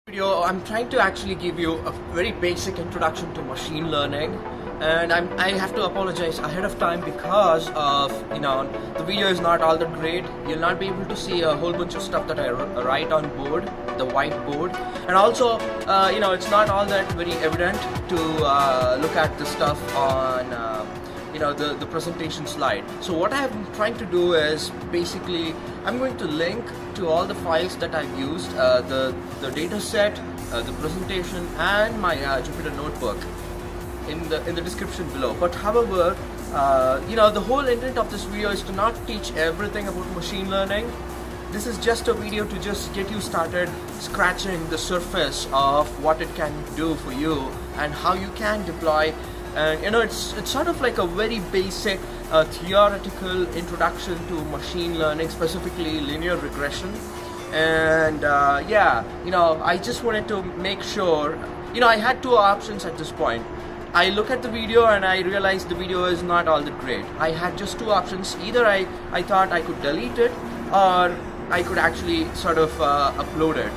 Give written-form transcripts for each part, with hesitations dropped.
Video, I'm trying to actually give you a very basic introduction to machine learning, and I have to apologize ahead of time because of, the video is not all that great. You'll not be able to see a whole bunch of stuff that I write on board, the whiteboard, and also, it's not all that very evident to look at the stuff on the presentation slide. So what I'm trying to do is basically I'm going to link to all the files that I've used, the data set, the presentation, and my Jupyter notebook in the description below. But however, the whole intent of this video is to not teach everything about machine learning. This is just a video to just get you started scratching the surface of what it can do for you and how you can deploy. And it's sort of like a very basic theoretical introduction to machine learning, specifically linear regression. And I just wanted to make sure, I had two options at this point. I look at the video and I realized the video is not all that great. I had just two options. Either I thought I could delete it, or I could actually sort of upload it.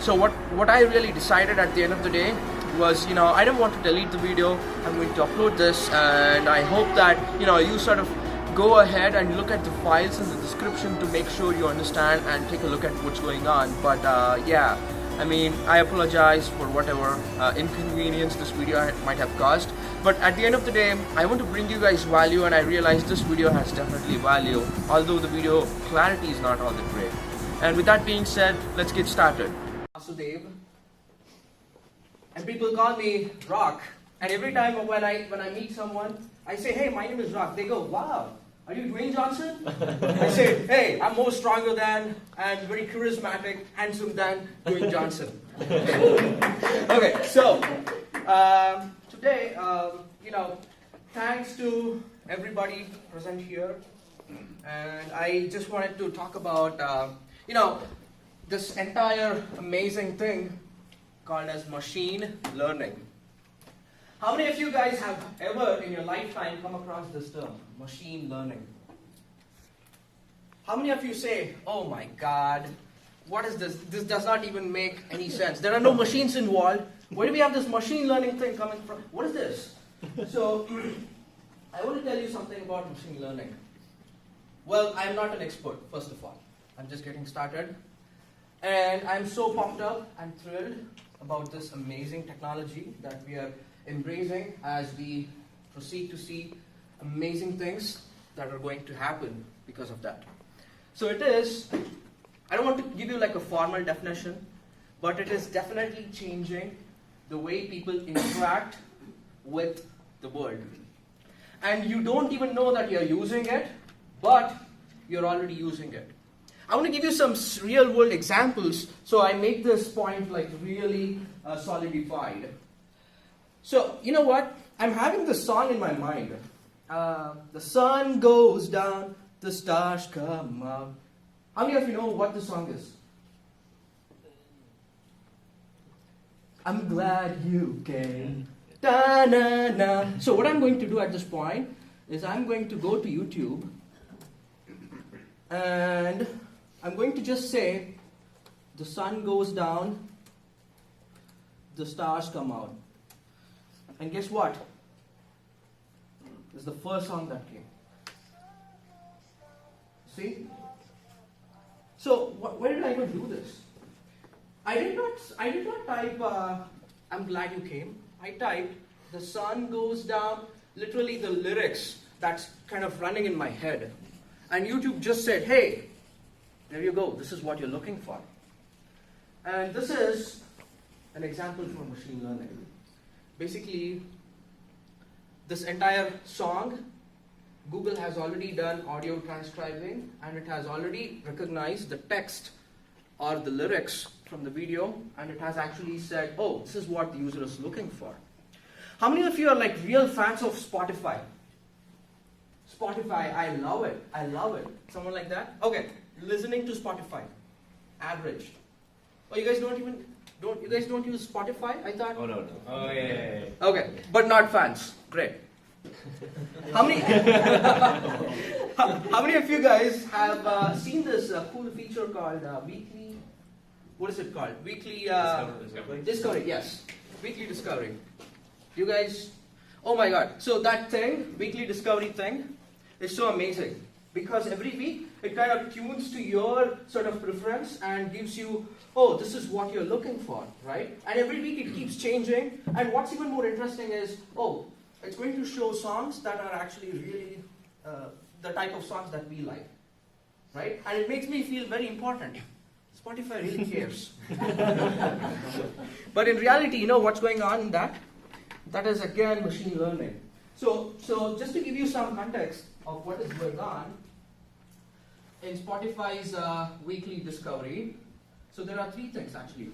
So what I really decided at the end of the day was, I don't want to delete the video. I'm going to upload this, and I hope that you sort of go ahead and look at the files in the description to make sure you understand and take a look at what's going on. But I apologize for whatever inconvenience this video might have caused. But at the end of the day, I want to bring you guys value, and I realize this video has definitely value, although the video clarity is not all that great. And with that being said, let's get started. Vasudev. And people call me Rock. And every time when I meet someone, I say, hey, my name is Rock. They go, wow, are you Dwayne Johnson? I say, hey, I'm more stronger than and very charismatic, handsome than Dwayne Johnson. Okay, so today, thanks to everybody present here. And I just wanted to talk about, this entire amazing thing called as machine learning. How many of you guys have ever in your lifetime come across this term, machine learning? How many of you say, oh my God, what is this? This does not even make any sense. There are no machines involved. Where do we have this machine learning thing coming from? What is this? So, I want to tell you something about machine learning. Well, I'm not an expert, first of all. I'm just getting started. And I'm so pumped up and thrilled about this amazing technology that we are embracing as we proceed to see amazing things that are going to happen because of that. So it is, I don't want to give you like a formal definition, but it is definitely changing the way people interact with the world. And you don't even know that you're using it, but you're already using it. I want to give you some real world examples so I make this point like really solidified. So, you know what? I'm having this song in my mind. The sun goes down, the stars come out. How many of you know what the song is? I'm glad you came. Da, na, na. So what I'm going to do at this point is I'm going to go to YouTube and I'm going to just say, the sun goes down, the stars come out. And guess what? This is the first song that came. See? So, where did I even do this? I did not type, I'm glad you came. I typed, the sun goes down, literally the lyrics that's kind of running in my head. And YouTube just said, hey, there you go, this is what you're looking for. And this is an example for machine learning. Basically, this entire song, Google has already done audio transcribing, and it has already recognized the text or the lyrics from the video, and it has actually said, oh, this is what the user is looking for. How many of you are like real fans of Spotify? Spotify, I love it. I love it. Someone like that? Okay. Listening to Spotify, average. Oh, you guys don't use Spotify? I thought. Oh no. Oh yeah. Okay, but not fans. Great. How many? How many of you guys have seen this cool feature called weekly what is it called? Weekly Discovery. Discovery, yes. Weekly Discovery. You guys, oh my god. So that thing, Weekly Discovery thing, is so amazing. Because every week, it kind of tunes to your sort of preference and gives you, oh, this is what you're looking for, right? And every week it keeps changing. And what's even more interesting is, oh, it's going to show songs that are actually really the type of songs that we like, right? And it makes me feel very important. Spotify really cares. But in reality, you know what's going on in that? That is again machine learning. So just to give you some context of what is going on in Spotify's weekly discovery, so there are three things actually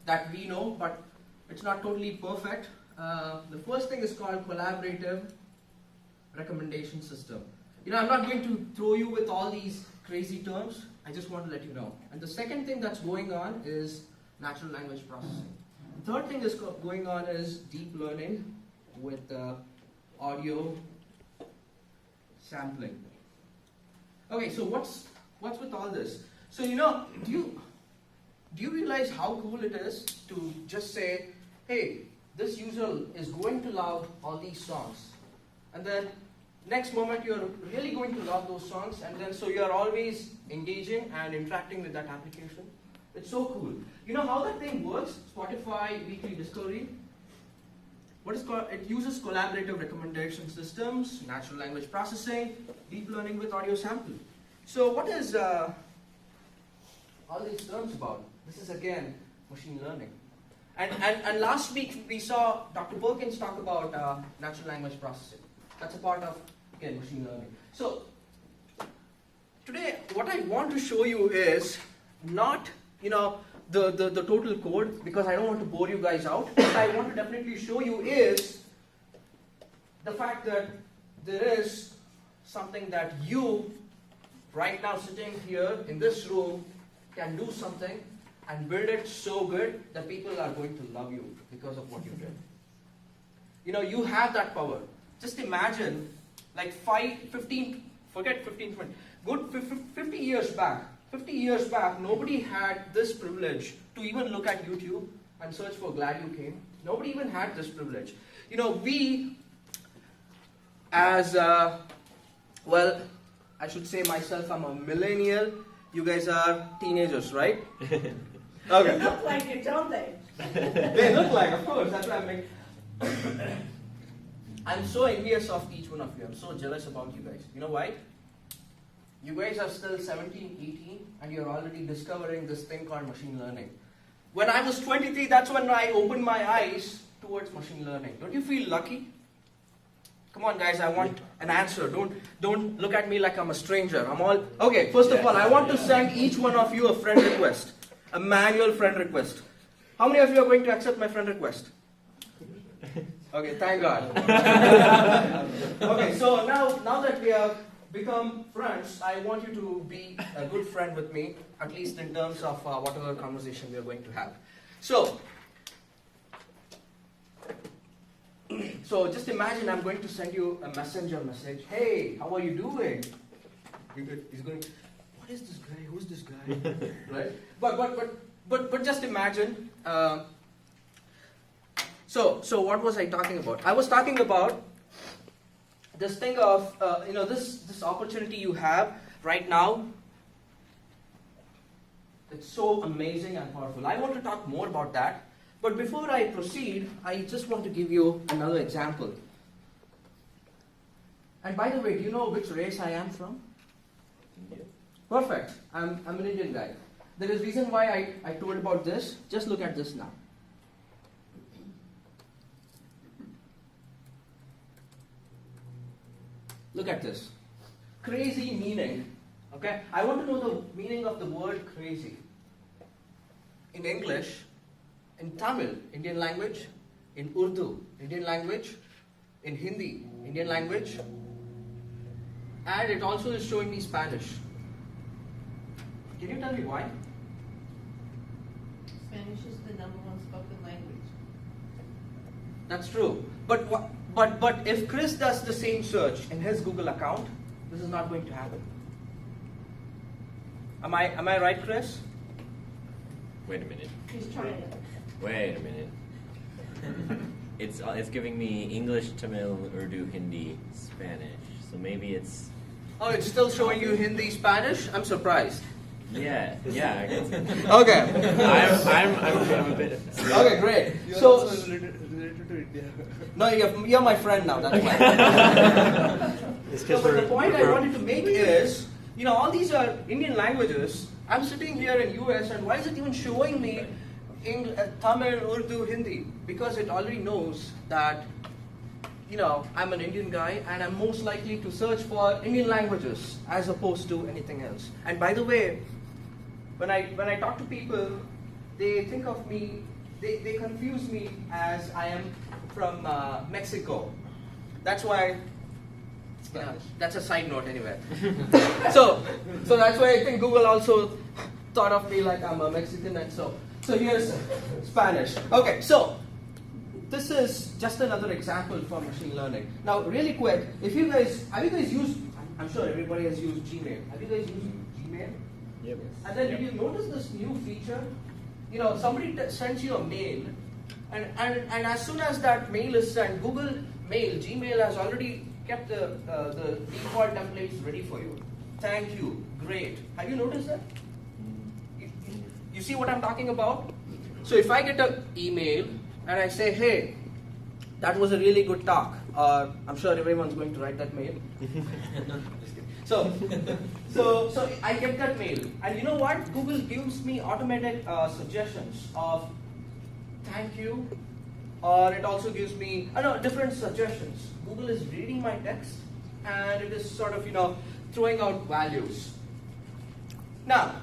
that we know, but it's not totally perfect. The first thing is called collaborative recommendation system. You know, I'm not going to throw you with all these crazy terms. I just want to let you know. And the second thing that's going on is natural language processing. The third thing is going on is deep learning with audio sampling. Okay, so what's with all this? So you know, do you realize how cool it is to just say, hey, this user is going to love all these songs, and then next moment you're really going to love those songs, and then so you're always engaging and interacting with that application. It's so cool. You know how that thing works? Spotify Weekly Discovery. It uses collaborative recommendation systems, natural language processing, deep learning with audio sampling. So what is all these terms about? This is again machine learning. And last week we saw Dr. Perkins talk about natural language processing. That's a part of, again, machine learning. So today what I want to show you is not, you know, the total code, because I don't want to bore you guys out. What I want to definitely show you is the fact that there is something that you, right now sitting here in this room, can do something and build it so good that people are going to love you because of what you did. You know, you have that power. Just imagine, like 15, forget 15, 20, good 50 years back. 50 years back, nobody had this privilege to even look at YouTube and search for Glad You Came. Nobody even had this privilege. You know, we, as, well, I should say myself, I'm a millennial. You guys are teenagers, right? Okay. They look like it, don't they? They look like, of course, that's what I'm like. I'm so envious of each one of you. I'm so jealous about you guys. You know why? You guys are still 17, 18, and you're already discovering this thing called machine learning. When I was 23, that's when I opened my eyes towards machine learning. Don't you feel lucky? Come on, guys, I want an answer. Don't look at me like I'm a stranger. I'm all... Okay, first of all, I want to send each one of you a friend request. A manual friend request. How many of you are going to accept my friend request? Okay, thank God. Okay, so now that we have become friends, I want you to be a good friend with me, at least in terms of whatever conversation we are going to have. So just imagine I'm going to send you a messenger message. Hey, how are you doing? He's going, what is this guy? Who's this guy? Right? But just imagine. So what was I talking about? I was talking about this thing of, you know, this opportunity you have right now. It's so amazing and powerful. I want to talk more about that. But before I proceed, I just want to give you another example. And by the way, do you know which race I am from? India. Perfect. I'm an Indian guy. There is reason why I told about this. Just look at this now. Look at this. Crazy meaning. Okay? I want to know the meaning of the word crazy. In English, in Tamil, Indian language, in Urdu, Indian language, in Hindi, Indian language, and it also is showing me Spanish. Can you tell me why? Spanish is the #1 spoken language. That's true. But if Chris does the same search in his Google account, this is not going to happen. Am I right, Chris? Wait a minute. He's trying it. Wait a minute. It's giving me English, Tamil, Urdu, Hindi, Spanish. So maybe it's Oh, it's still showing you Hindi, Spanish? I'm surprised. yeah. I guess. Okay. I'm a bit. Okay, great. You're So, also related to India. no, you're my friend now. That's why. No, but the point I wanted to make is, all these are Indian languages. I'm sitting here in US, and why is it even showing me Tamil, Urdu, Hindi? Because it already knows that, I'm an Indian guy, and I'm most likely to search for Indian languages as opposed to anything else. And by the way, when I talk to people, they think of me, they confuse me as I am from Mexico. That's why. Yeah, that's a side note anyway. so that's why I think Google also thought of me like I'm a Mexican, and so here's Spanish. Okay, so this is just another example for machine learning. Now, really quick, have you guys used? I'm sure everybody has used Gmail. Have you guys used Gmail? Yep. And then did you notice this new feature? Somebody sends you a mail, and as soon as that mail is sent, Google Mail, Gmail has already kept the default templates ready for you. Thank you. Great. Have you noticed that? You see what I'm talking about? So if I get an email and I say, hey, that was a really good talk, I'm sure everyone's going to write that mail. Just kidding. So I get that mail, and you know what? Google gives me automated suggestions of thank you, or it also gives me different suggestions. Google is reading my text, and it is sort of throwing out values. Now,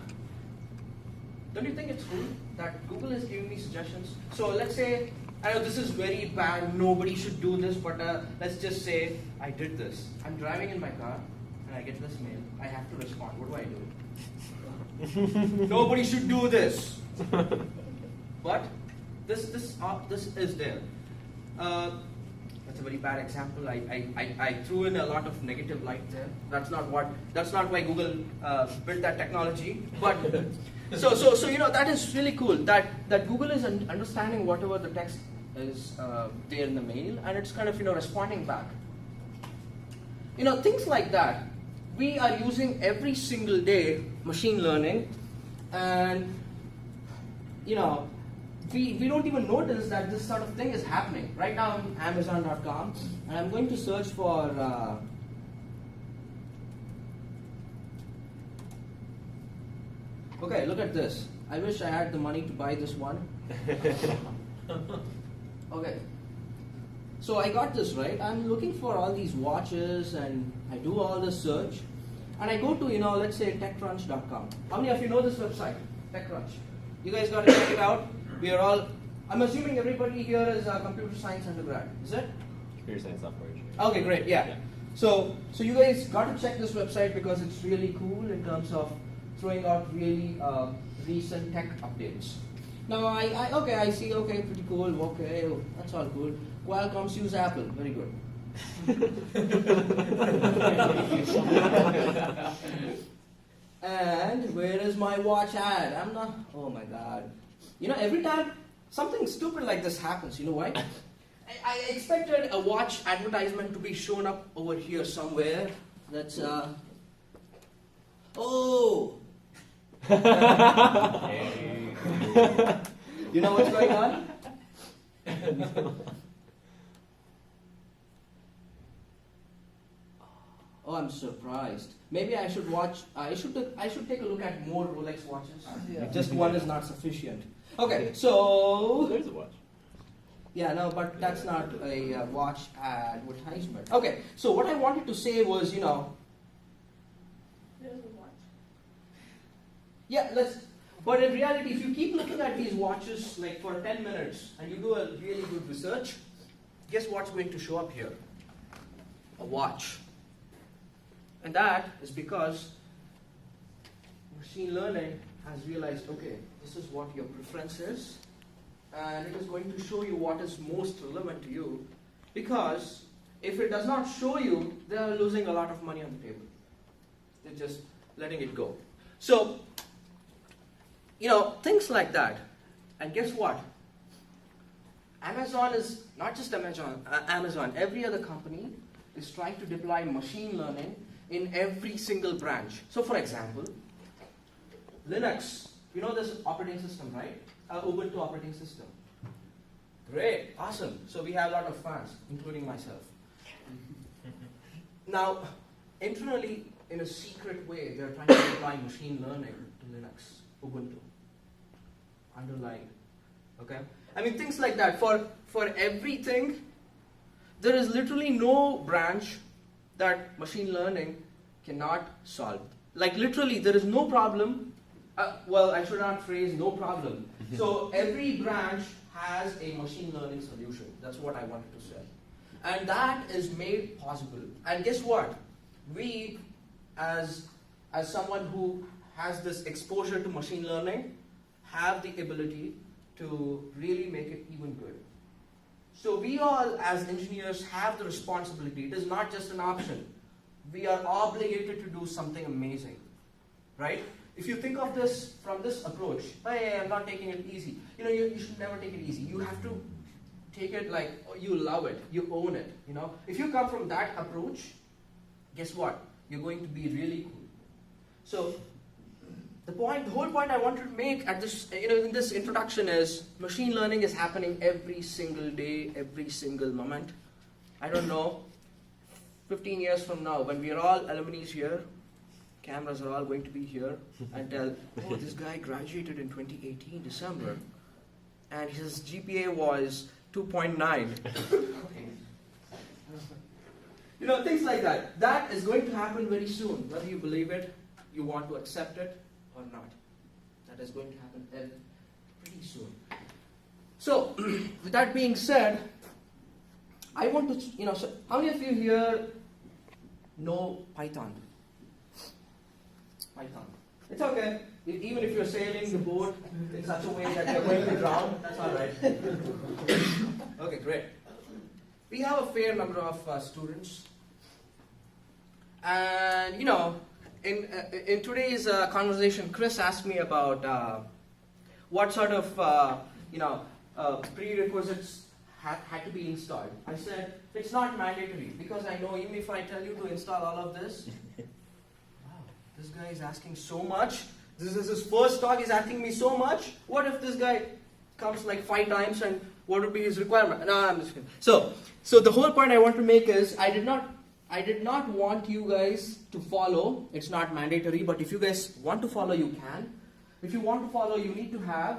don't you think it's cool that Google is giving me suggestions? So let's say, I know this is very bad, nobody should do this, but let's just say I did this. I'm driving in my car, and I get this mail. I have to respond. What do? Nobody should do this. But this is there. That's a very bad example. I threw in a lot of negative light there. That's not why Google built that technology. But so that is really cool. That Google is understanding whatever the text is there in the mail, and it's kind of responding back. Things like that. We are using every single day machine learning, and we don't even notice that this sort of thing is happening. Right now I'm Amazon.com, and I'm going to search for okay, look at this. I wish I had the money to buy this one. Okay, so I got this, right? I'm looking for all these watches, and I do all this search, and I go to let's say TechCrunch.com. How many of you know this website, TechCrunch? You guys got to check it out. We are all, I'm assuming everybody here is a computer science undergrad, is it? Computer science software engineering. Okay, great, yeah. So you guys got to check this website because it's really cool in terms of throwing out really recent tech updates. Now I see, okay, pretty cool, okay, that's all cool. Qualcomm's use Apple, very good. And where is my watch ad? Oh my god. Every time something stupid like this happens, you know why? I expected a watch advertisement to be shown up over here somewhere. That's, oh! You know what's going on? Oh, I'm surprised. Maybe I should take a look at more Rolex watches. Yeah. Just one is not sufficient. Okay, so There's a watch. yeah, no, but that's not a watch advertisement. Okay, so what I wanted to say was, There's a watch. yeah, but in reality, if you keep looking at these watches like for 10 minutes and you do a really good research, guess what's going to show up here? A watch. And that is because machine learning has realized, okay, this is what your preference is, and it is going to show you what is most relevant to you, because if it does not show you, they are losing a lot of money on the table. They're just letting it go. So things like that. And guess what? Amazon is not just Amazon. Every other company is trying to deploy machine learning in every single branch. So for example, Linux, this operating system, right? Ubuntu operating system. Great, awesome. So we have a lot of fans, including myself. Now, internally, in a secret way, they are trying to apply machine learning to Linux, Ubuntu, underlying. Okay? I mean, things like that. For everything, there is literally no branch that machine learning cannot solve. Like literally, there is no problem. Well, I should not phrase no problem. So every branch has a machine learning solution. That's what I wanted to say. And that is made possible. And guess what? We, as someone who has this exposure to machine learning, have the ability to really make it even good. So we all, as engineers, have the responsibility. It is not just an option. We are obligated to do something amazing, right? If you think of this from this approach, hey, I'm not taking it easy. You should never take it easy. You have to take it like you love it, you own it. If you come from that approach, guess what? You're going to be really cool. So the whole point I wanted to make at this, in this introduction is machine learning is happening every single day, every single moment. I don't know, 15 years from now, when we are all alumni here, cameras are all going to be here and tell, oh, this guy graduated in 2018 December, and his GPA was 2.9. Things like that. That is going to happen very soon, whether you believe it, you want to accept it, or not. That is going to happen pretty soon. So, with that being said, I want to, so how many of you here know Python? Python. It's okay. Even if you're sailing the boat in such a way that you're going to drown, that's all right. Okay, great. We have a fair number of students. And, in today's conversation, Chris asked me about what sort of, prerequisites had to be installed. I said, it's not mandatory, because I know even if I tell you to install all of this, wow, this guy is asking so much. This is his first talk, he's asking me so much. What if this guy comes like 5 times, and what would be his requirement? No, I'm just kidding. So the whole point I want to make is, I did not want you guys to follow. It's not mandatory, but if you guys want to follow, you can. If you want to follow, you need to have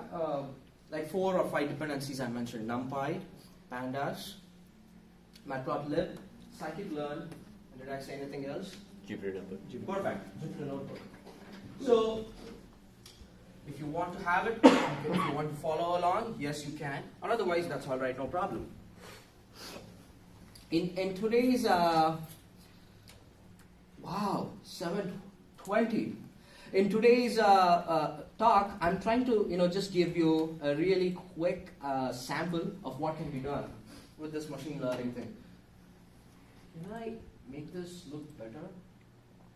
like 4 or 5 dependencies I mentioned: NumPy, Pandas, Matplotlib, Scikit-learn, and did I say anything else? Jupyter Notebook. Perfect. Jupyter Notebook. So, if you want to have it, if you want to follow along, yes, you can. Or otherwise, that's all right, no problem. In today's, wow, 7:20. In today's talk, I'm trying to, just give you a really quick sample of what can be done with this machine learning thing. Can I make this look better?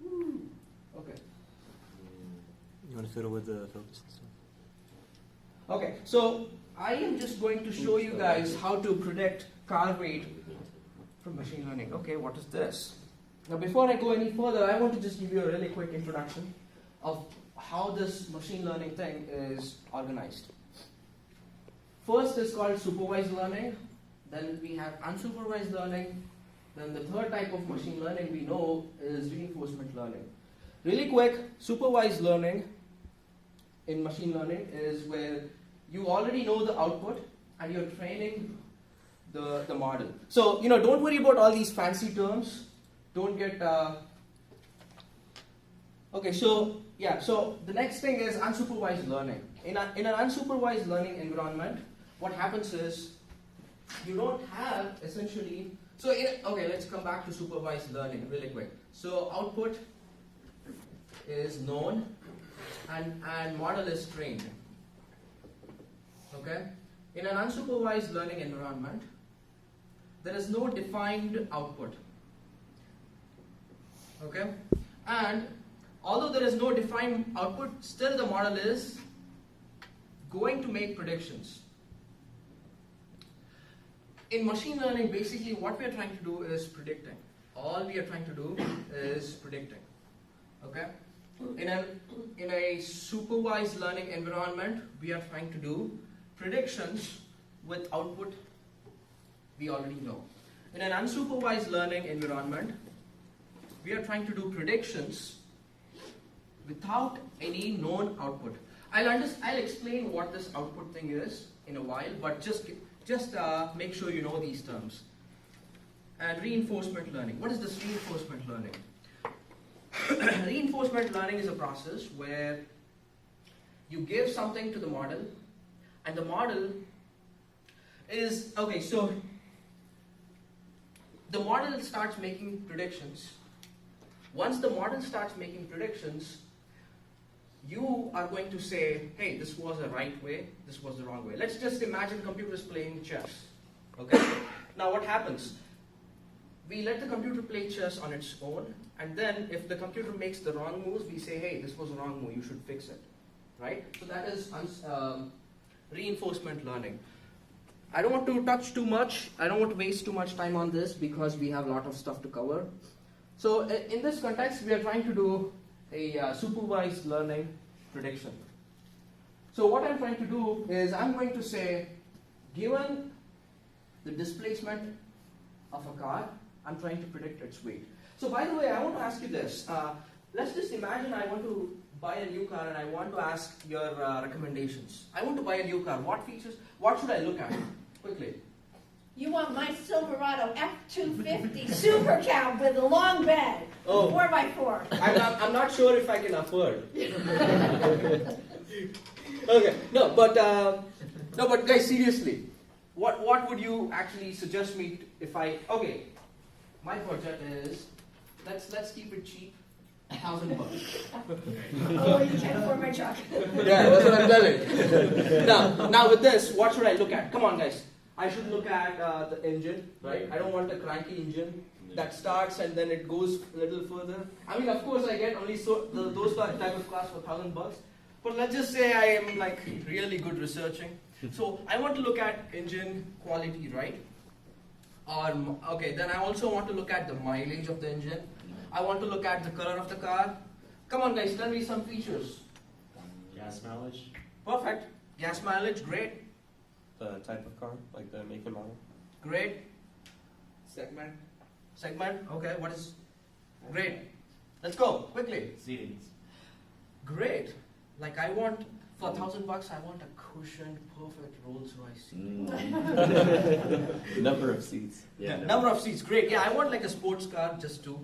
Woo. Okay. You want to fiddle with the focus and stuff? Okay, so I am just going to show you guys how to predict car weight from machine learning. Okay, what is this? Now before I go any further, I want to just give you a really quick introduction of how this machine learning thing is organized. First is called supervised learning, then we have unsupervised learning, then the third type of machine learning we know is reinforcement learning. Really quick, supervised learning in machine learning is where you already know the output and you're training the model. So, don't worry about all these fancy terms. Don't get... Okay, so the next thing is unsupervised learning. In an unsupervised learning environment, what happens is you don't have essentially... Okay, let's come back to supervised learning really quick. So output is known and model is trained. Okay? In an unsupervised learning environment, there is no defined output. Okay? And although there is no defined output, still the model is going to make predictions. In machine learning, basically what we are trying to do is predicting. All we are trying to do is predicting. Okay? In a supervised learning environment, we are trying to do predictions with output we already know. In an unsupervised learning environment, we are trying to do predictions without any known output. I'll explain what this output thing is in a while, but just make sure you know these terms. And reinforcement learning. What is this reinforcement learning? Reinforcement learning is a process where you give something to the model, and the model is, okay, so the model starts making predictions. Once the model starts making predictions, you are going to say, hey, this was the right way, this was the wrong way. Let's just imagine computers playing chess. Okay? Now what happens? We let the computer play chess on its own, and then if the computer makes the wrong moves, we say, hey, this was a wrong move, you should fix it. Right? So that is reinforcement learning. I don't want to touch too much, I don't want to waste too much time on this because we have a lot of stuff to cover. So in this context, we are trying to do a supervised learning prediction. So what I'm trying to do is I'm going to say, given the displacement of a car, I'm trying to predict its weight. So by the way, I want to ask you this. Let's just imagine I want to buy a new car and I want to ask your recommendations. I want to buy a new car. What features, what should I look at? Quickly. You want my Silverado F250 Super Cab with a long bed, Oh. 4x4. I'm not sure if I can afford. Okay, no, but guys, seriously, what would you actually suggest me if I? Okay, my budget is let's keep it cheap, $1,000. Oh, you can't afford my truck. Yeah, that's what I'm telling. Now with this, what should I look at? Come on, guys. I should look at the engine, right? I don't want a cranky engine that starts and then it goes a little further. I mean, of course, I get only those type of cars for $1,000. But let's just say I am like really good researching. So I want to look at engine quality, right? Okay, then I also want to look at the mileage of the engine. I want to look at the color of the car. Come on, guys, tell me some features. Gas mileage. Perfect. Gas mileage, great. The type of car, like the make and model. Great. Segment. Segment, okay, what is? Great. Let's go, quickly. Seatings. Great. Like I want, for $1,000, I want a cushioned, perfect Rolls Royce seat. Number of seats. Yeah. Number of seats, great. Yeah, I want like a sports car, just two.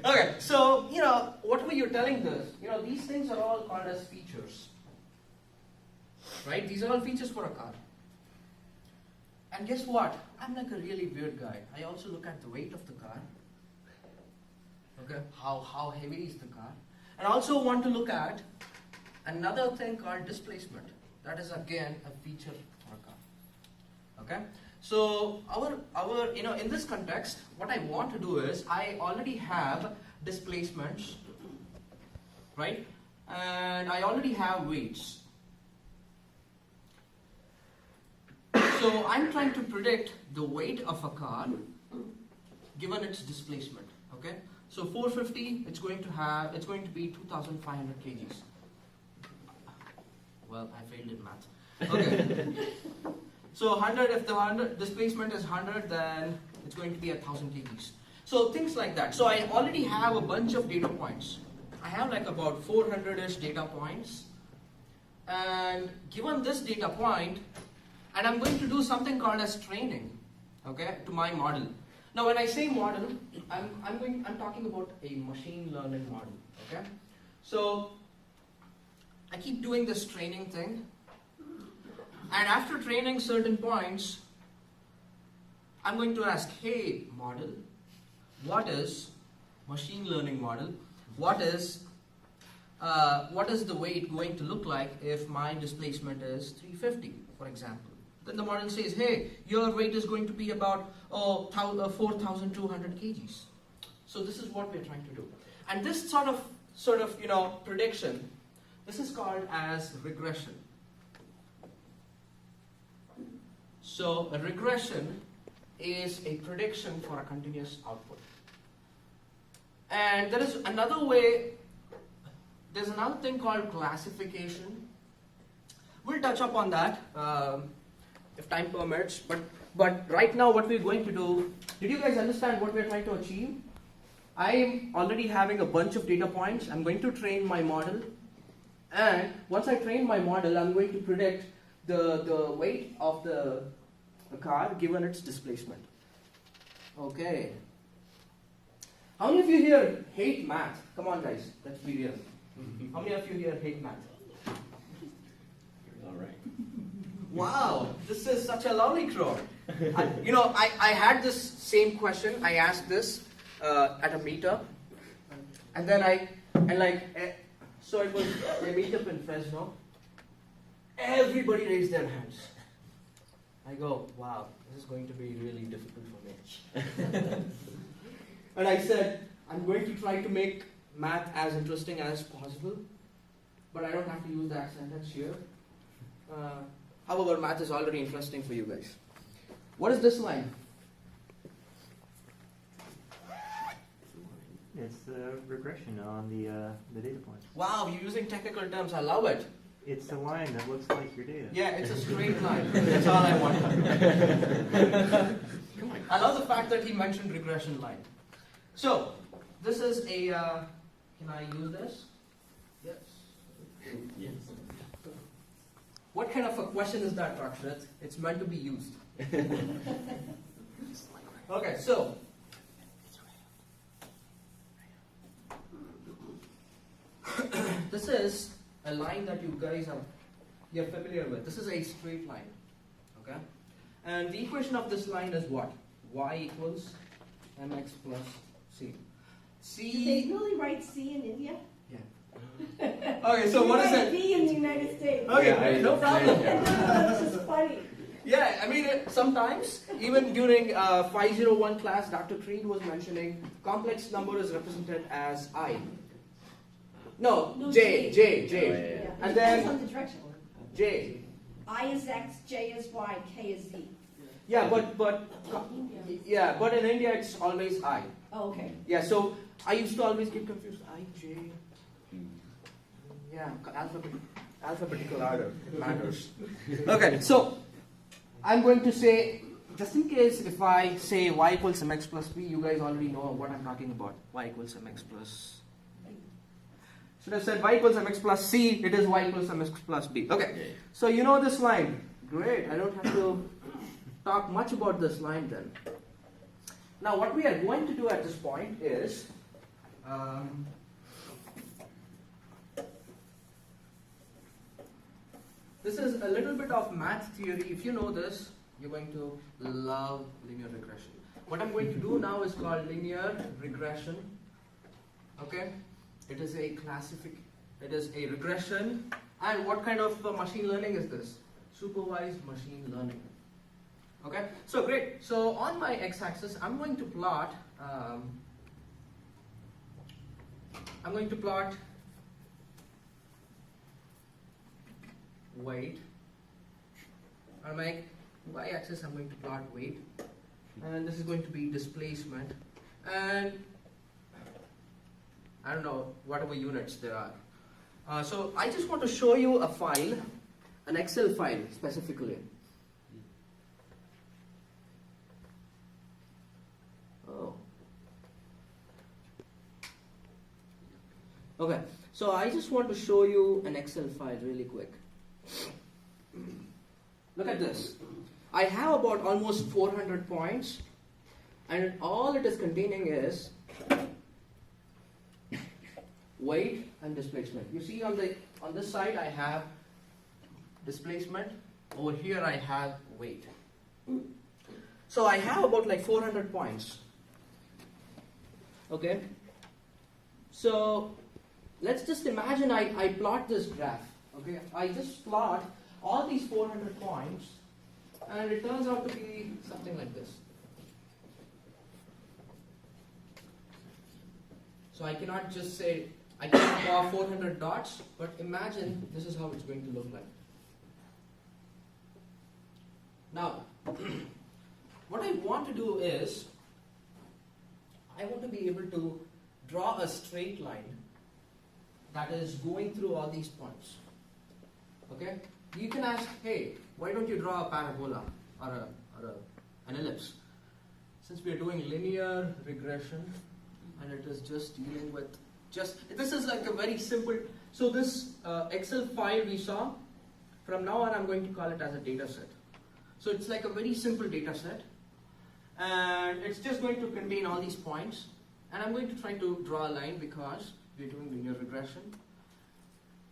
Okay, so, what were you telling this? These things are all called as features. Right? These are all features for a car. And guess what? I'm like a really weird guy. I also look at the weight of the car. Okay, how heavy is the car? And I also want to look at another thing called displacement. That is again a feature for a car. Okay? So in this context, what I want to do is I already have displacements, right? And I already have weights. So I'm trying to predict the weight of a car given its displacement. Okay? So 450, it's going to be 2,500 kgs. Well, I failed in math. Okay. So 100, if the displacement is 100, then it's going to be 1,000 kgs. So things like that. So I already have a bunch of data points. I have like about 400-ish data points. And given this data point, and I'm going to do something called as training, okay, to my model. Now when I say model, I'm talking about a machine learning model, okay? So I keep doing this training thing, and after training certain points, I'm going to ask, hey model, what is machine learning model? What is the weight going to look like if my displacement is 350, for example? Then the model says, hey, your weight is going to be about 4,200 kgs. So this is what we're trying to do. And this sort of prediction, This is called as regression. So a regression is a prediction for a continuous output. And there is another way, there's another thing called classification. We'll touch up on that if time permits, but right now what we're going to do, did you guys understand what we're trying to achieve? I am already having a bunch of data points. I'm going to train my model, and once I train my model, I'm going to predict the weight of the car given its displacement. Okay. How many of you here hate math? Come on guys, let's be real. How many of you here hate math? All right. Wow, this is such a lovely crowd. I had this same question. I asked this at a meetup, and then so it was a meetup in Fresno. Everybody raised their hands. I go, wow, this is going to be really difficult for me. And I said, I'm going to try to make math as interesting as possible, but I don't have to use that sentence here. However, math is already interesting for you guys. What is this line? It's the regression on the data points. Wow, you're using technical terms. I love it. It's a line that looks like your data. Yeah, it's a straight line. That's all I want. Come on. I love the fact that he mentioned regression line. So, this is a, can I use this? Yes. Yes. What kind of a question is that, Rakshit? It's meant to be used. Okay, so. This is a line that you guys you're familiar with. This is a straight line. Okay? And the equation of this line is what? Y equals mx plus c. Did they really write C in India? Yeah. Okay, so what is it? B in the United States. Okay, no problem. That's just funny. Yeah, I mean, sometimes, even during 501 class, Dr. Creed was mentioning complex number is represented as I. No, J. Yeah. And Depends then on the direction. J. I is X, J is Y, K is Z. Yeah, but in India it's always I. Oh, okay. Yeah, so I used to always get confused. I, J. Yeah, alphabetical order matters. Okay, so I'm going to say, just in case if I say y equals mx plus b, you guys already know what I'm talking about. Y equals mx plus. Should have said y equals mx plus c, it is y equals mx plus b. Okay, so you know this line. Great, I don't have to talk much about this line then. Now what we are going to do at this point is, this is a little bit of math theory. If you know this, you're going to love linear regression. What I'm going to do now is called linear regression. Okay? It is a regression. And what kind of machine learning is this? Supervised machine learning. Okay? So great. So on my x-axis, I'm going to plot weight. On my y-axis, I'm going to plot weight, and this is going to be displacement, and I don't know, whatever units there are. So I just want to show you a file, an Excel file specifically. Oh. Okay, so I just want to show you an Excel file really quick. Look at this. I have about almost 400 points, and all it is containing is weight and displacement. You see on this side I have displacement, over here I have weight. So I have about like 400 points. Okay? So let's just imagine I plot this graph. Okay? I just plot all these 400 points, and it turns out to be something like this. So I cannot just say I can draw 400 dots, but imagine this is how it's going to look like. Now, what I want to do is, I want to be able to draw a straight line that is going through all these points. Okay? You can ask, hey, why don't you draw a parabola or an ellipse? Since we are doing linear regression, and it is just dealing with this is like a very simple, so this Excel file we saw, from now on I'm going to call it as a data set. So it's like a very simple data set, and it's just going to contain all these points, and I'm going to try to draw a line because we're doing linear regression.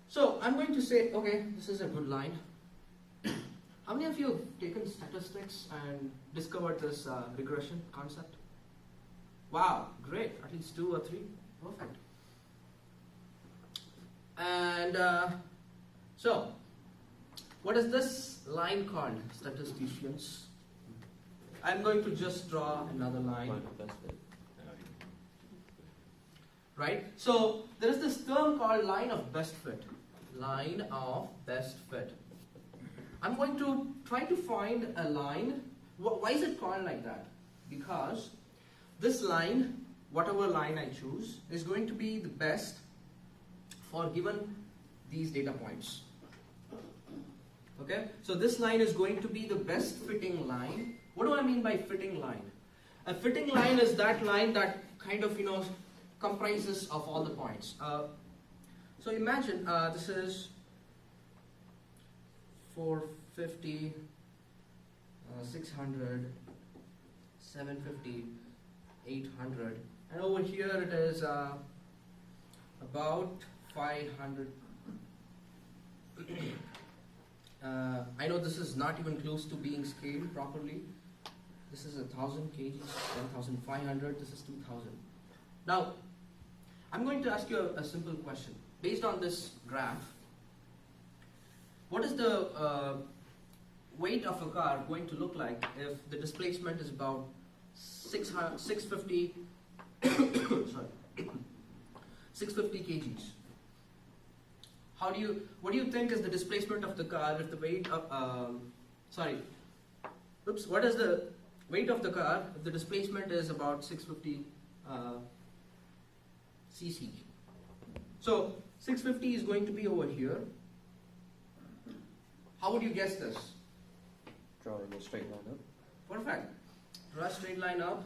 So I'm going to say, okay, this is a good line. How many of you have taken statistics and discovered this regression concept? Wow, great, at least 2 or 3, perfect. And so, what is this line called, statisticians? I'm going to just draw another line. Right? So, there is this term called line of best fit. Line of best fit. I'm going to try to find a line. Why is it called like that? Because this line, whatever line I choose, is going to be the best for given these data points. Okay? So this line is going to be the best fitting line. What do I mean by fitting line? A fitting line is that line that kind of, comprises of all the points. So imagine this is 450, 600, 750, 800, and over here it is about 500. I know this is not even close to being scaled properly. This is 1,000 kgs, 1,500, this is 2,000. Now, I'm going to ask you a simple question. Based on this graph, what is the weight of a car going to look like if the displacement is about 650 sorry, 650 kgs? What do you think is the displacement of the car if the weight of what is the weight of the car if the displacement is about 650 cc? So 650 is going to be over here. How would you guess this? Drawing a straight line up. Perfect. Draw a straight line up,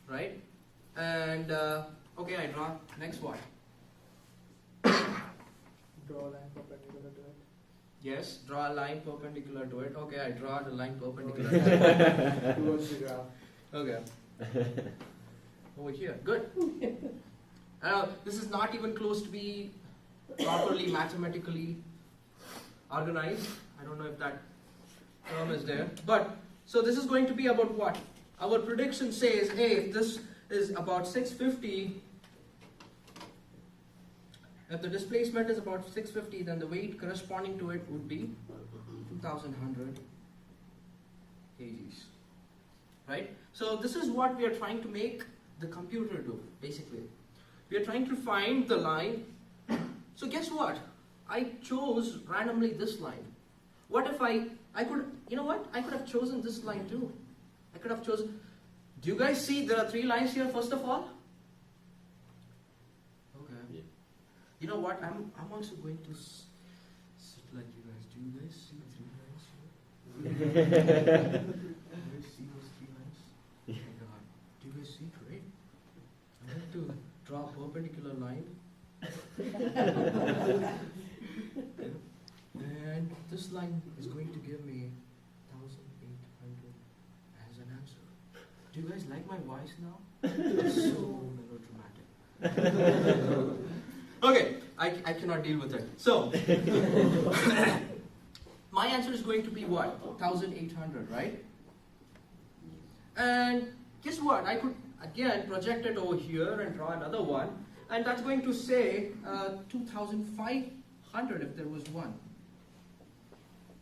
right? And okay, I draw. Next one. Draw a line perpendicular to it. Yes, draw a line perpendicular to it. Okay, I draw the line perpendicular to it. Towards the graph. Okay. Over here. Good. This is not even close to be properly mathematically organized. I don't know if that term is there. But, so this is going to be about what? Our prediction says, hey, if this is about 650, if the displacement is about 650, then the weight corresponding to it would be 2,100 kgs. Right? So this is what we are trying to make the computer do, basically. We are trying to find the line. So guess what? I chose randomly this line. What if I could, you know what? I could have chosen this line too. I could have chosen, do you guys see there are 3 lines here first of all? Okay. Yeah. You know what? I'm also going to sit like you guys. Do you guys see 3 lines here? Do you guys see those 3 lines? Oh my God. Do you guys see? Great. I'm going to draw a perpendicular line. And this line is going to give me 1,800 as an answer. Do you guys like my voice now? It's so melodramatic. Okay, I cannot deal with it. So, my answer is going to be what? 1,800, right? And guess what? I could again project it over here and draw another one. And that's going to say 2,500 if there was one.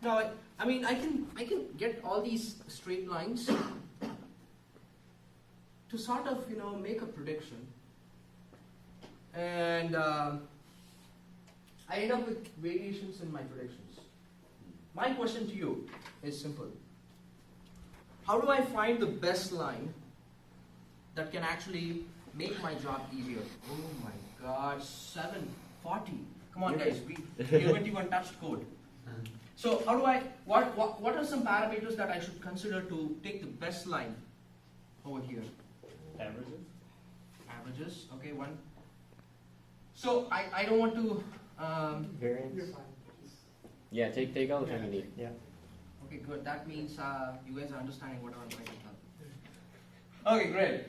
Now, I mean, I can get all these straight lines to sort of, make a prediction. and I end up with variations in my predictions. My question to you is simple. How do I find the best line that can actually make my job easier? Oh my god, 740. Come on guys, we haven't even touched code. So how do I, what are some parameters that I should consider to take the best line over here? Averages? Averages, okay, one. So I don't want to, Variance. You're fine. Yeah, take all the time you need. Yeah. okay good, that means you guys are understanding what I'm trying to tell. Okay, great.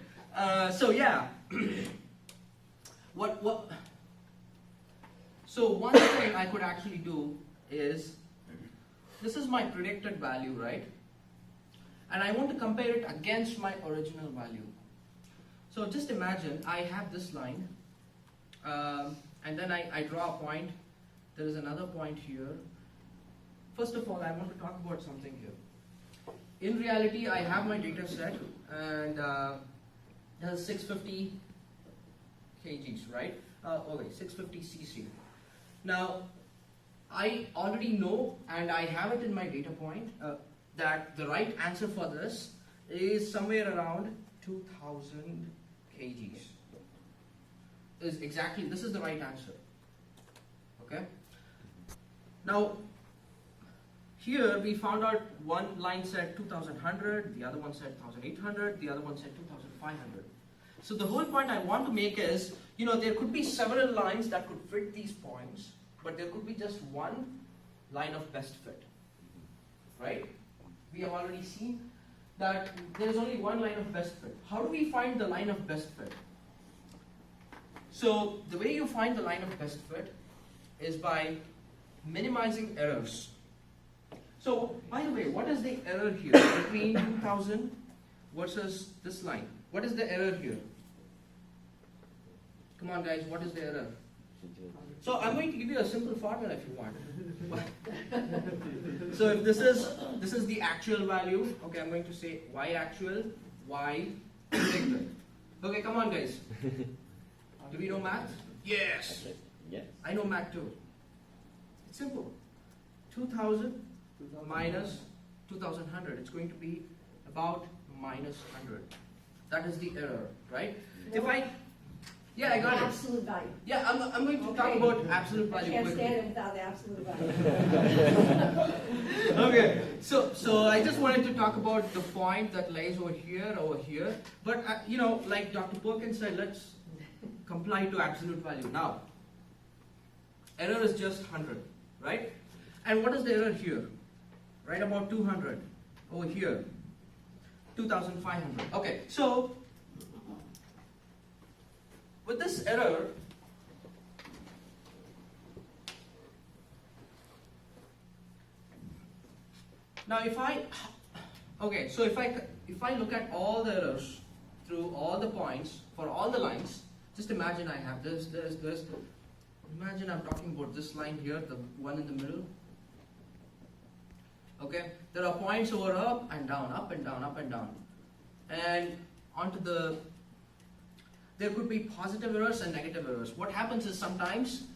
So yeah, so one thing I could actually do is, this is my predicted value, right? And I want to compare it against my original value. So just imagine I have this line, and then I draw a point. There is another point here. First of all, I want to talk about something here. In reality, I have my data set, and it has 650 kgs, right? Okay, 650 cc. Now, I already know, and I have it in my data point, that the right answer for this is somewhere around 2000 kgs. This is the right answer. Okay? Now, here we found out one line said 2100, the other one said 1800, the other one said 2500. So the whole point I want to make is, there could be several lines that could fit these points, but there could be just one line of best fit, right? We have already seen that there is only one line of best fit. How do we find the line of best fit? So the way you find the line of best fit is by minimizing errors. So by the way, what is the error here between 2000 versus this line? What is the error here? Come on guys, what is the error? So I'm going to give you a simple formula if you want. So if this is the actual value, okay, I'm going to say y actual, y predicted. Okay, come on guys. Do we know math? Yes. Yes. I know math too. It's simple. 2000 minus 2100. It's going to be about minus 100. That is the error, right? No. Yeah, I got it. Absolute value. Yeah, I'm going to talk about absolute I value can't quickly. stand it without the absolute value. Okay, so I just wanted to talk about the point that lies over here. But like Dr. Perkins said, let's comply to absolute value. Now, error is just 100, right? And what is the error here? Right about 200 over here, 2500. Okay, so with this error, now if I look at all the errors through all the points for all the lines, just imagine I have this. Imagine I'm talking about this line here, the one in the middle. Okay, there are points over up and down, up and down, up and down, and there could be positive errors and negative errors. What happens is sometimes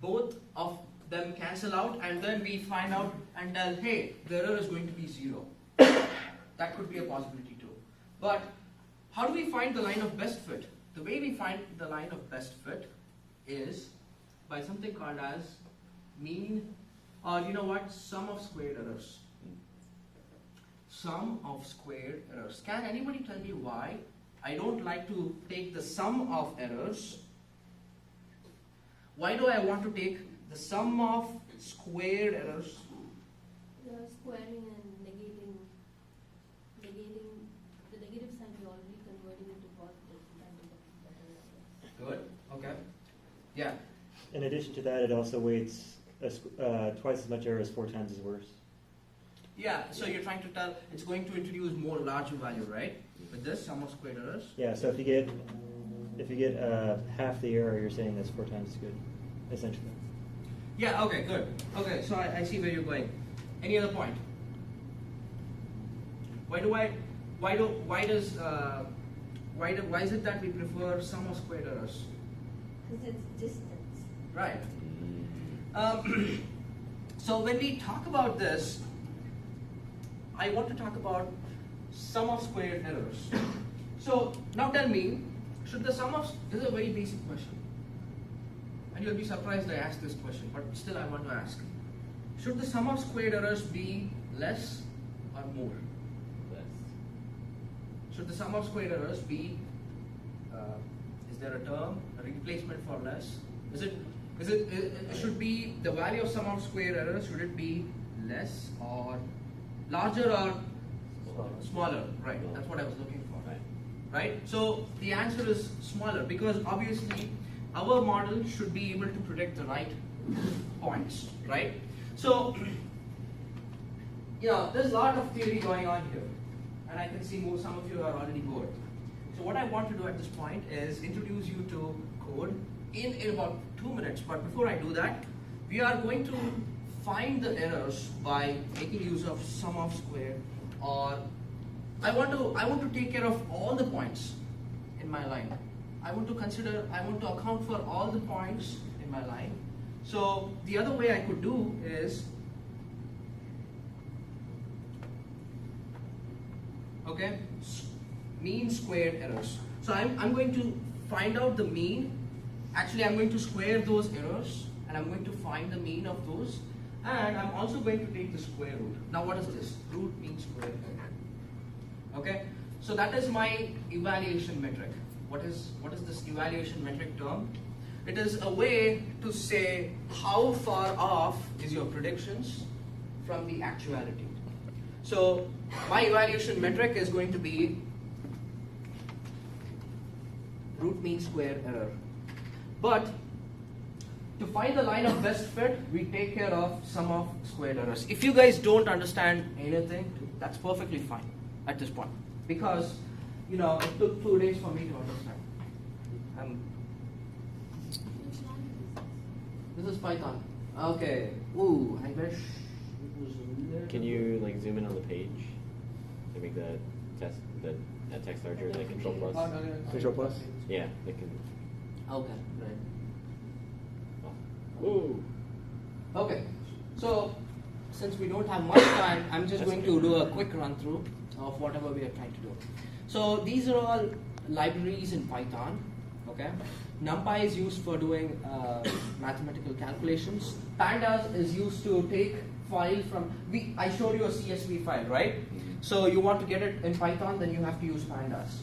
both of them cancel out, and then we find out and tell, hey, the error is going to be 0. That could be a possibility too. But how do we find the line of best fit? The way we find the line of best fit is by something called as mean, or sum of squared errors. Sum of squared errors. Can anybody tell me why I don't like to take the sum of errors? Why do I want to take the sum of squared errors? The squaring and negating the negative sign, you're already converting into positive. Good. Okay. Yeah. In addition to that, it also weights twice as much error as 4 times as worse. Yeah. So you're trying to tell it's going to introduce more larger value, right? With this sum of squared errors. Yeah. So if you get half the error, you're saying that's 4 times as good, essentially. Yeah. Okay. Good. Okay. So I see where you're going. Any other point? Why is it that we prefer sum of squared errors? because it's distance. Right. So when we talk about this, I want to talk about sum of squared errors. So now tell me, should the sum of, this is a very basic question, and you'll be surprised I asked this question, but still I want to ask. Should the sum of squared errors be less or more? Less. Should the sum of squared errors be, is there a term, a replacement for less? It should be the value of sum of square errors, should it be less or larger or smaller? Right, that's what I was looking for. Right? So the answer is smaller, because obviously our model should be able to predict the right points, right? So, there's a lot of theory going on here, and I can see some of you are already bored. So what I want to do at this point is introduce you to code in about 2 minutes. But before I do that, we are going to find the errors by making use of sum of square, or I want to take care of all the points in my line. I want to account for all the points in my line. So the other way I could do is, okay, mean squared errors. So I'm going to find out the mean. Actually, I'm going to square those errors, and I'm going to find the mean of those, and I'm also going to take the square root. Now what is this? Root mean squared error. Okay, so that is my evaluation metric. What is this evaluation metric term? It is a way to say how far off is your predictions from the actuality. So my evaluation metric is going to be root mean square error. But to find the line of best fit, we take care of sum of squared errors. If you guys don't understand anything, that's perfectly fine at this point, because it took 2 days for me to understand. Which language is This is Python. Okay. Ooh, I wish it was a little. Can you zoom in on the page to make the text larger, like Control Plus? Control Plus. Yeah, they can. Okay, right. Whoa. Okay, so since we don't have much time, I'm just going to do a quick run through of whatever we are trying to do. So these are all libraries in Python. Okay, NumPy is used for doing mathematical calculations. Pandas is used to take file from. I showed you a CSV file, right? So you want to get it in Python, then you have to use Pandas.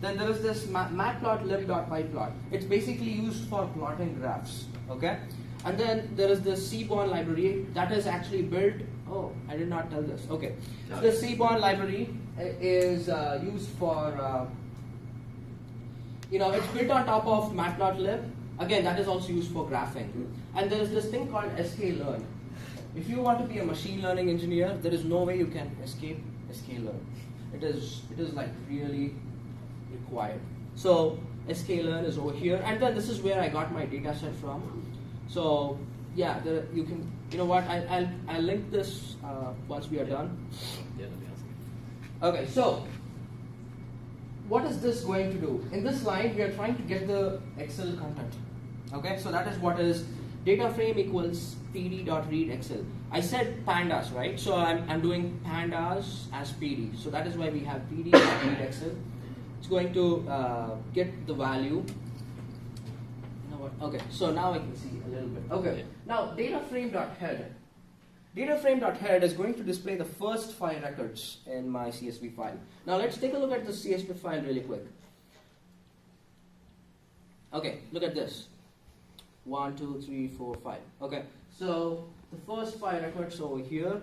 Then there is this matplotlib.pyplot. It's basically used for plotting graphs. Okay, and then there is the Seaborn library that is actually built. Oh, I did not tell this. Okay, so the Seaborn library is used for. It's built on top of matplotlib. Again, that is also used for graphing. And there is this thing called sklearn. If you want to be a machine learning engineer, there is no way you can escape sklearn. It is like really required. So sklearn is over here, and then this is where I got my data set from. So yeah, you can. You know what? I'll link this once we are done. Yeah, that'd be awesome. Okay, so what is this going to do? In this line, we are trying to get the Excel content. Okay, so that is what is data frame equals pd.readExcel. I said pandas, right? So I'm doing pandas as pd. So that is why we have pd.readExcel. It's going to get the value. You know what? Okay, so now I can see a little bit. Okay, now dataframe.head. Dataframe.head is going to display the first 5 records in my CSV file. Now let's take a look at the CSV file really quick. Okay, look at this. 1, 2, 3, 4, 5. Okay, so the first 5 records over here,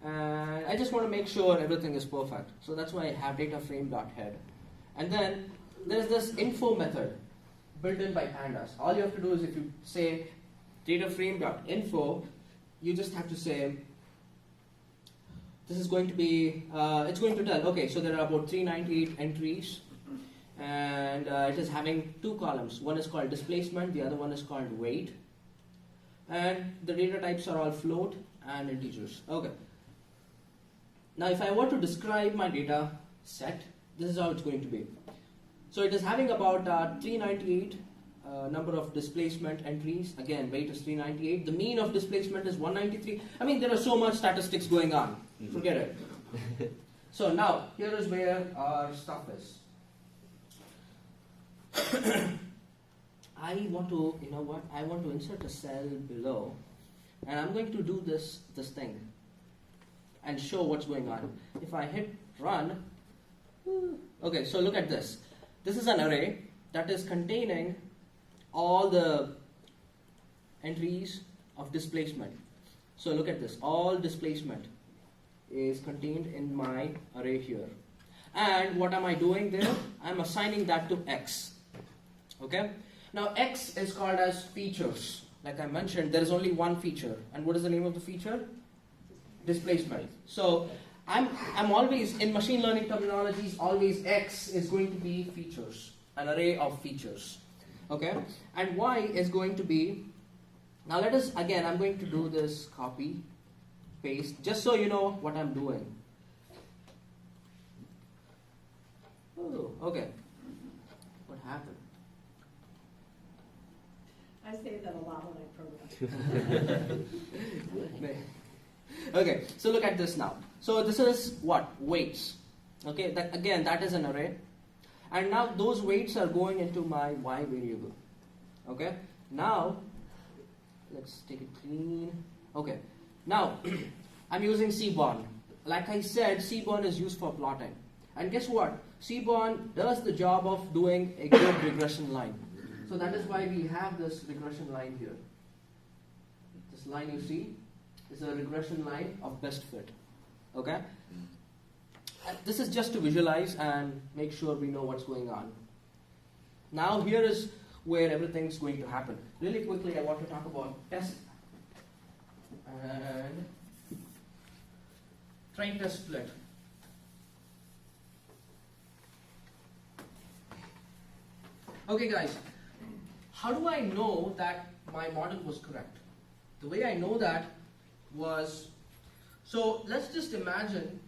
and I just want to make sure everything is perfect. So that's why I have dataframe.head. And then there's this info method built in by pandas. All you have to do is if you say dataframe.info, you just have to say, this is going to be, it's going to tell, okay, so there are about 398 entries, and it is having 2 columns. One is called displacement, the other one is called weight, and the data types are all float and integers. Okay. Now if I were to describe my data set, this is how it's going to be. So it is having about 398 number of displacement entries. Again, weight is 398. The mean of displacement is 193. I mean, there are so much statistics going on. Forget it. So now, here is where our stuff is. I want to, you know what? I want to insert a cell below, and I'm going to do this thing and show what's going on. If I hit run, okay. So look at this. This is an array that is containing all the entries of displacement. So look at this. All displacement is contained in my array here. And what am I doing there? I'm assigning that to x. Okay? Now x is called as features. Like I mentioned, there is only one feature. And what is the name of the feature? Displacement. So I'm always, in machine learning terminologies, always x is going to be features. An array of features. Okay? And y is going to be, now let us, again, I'm going to do this copy, paste, just so you know what I'm doing. Oh, okay. What happened? I say that a lot when I program. Okay, so look at this now. So this is what? Weights. Okay, that, again, that is an array. And now those weights are going into my y variable. Okay, now let's take it clean. Okay, now I'm using Seaborn. Like I said, Seaborn is used for plotting. And guess what? Seaborn does the job of doing a good regression line. So that is why we have this regression line here. This line you see is a regression line of best fit. Okay? This is just to visualize and make sure we know what's going on. Now here is where everything's going to happen. Really quickly, I want to talk about test and train test split. Okay guys, how do I know that my model was correct? The way I know that was, so let's just imagine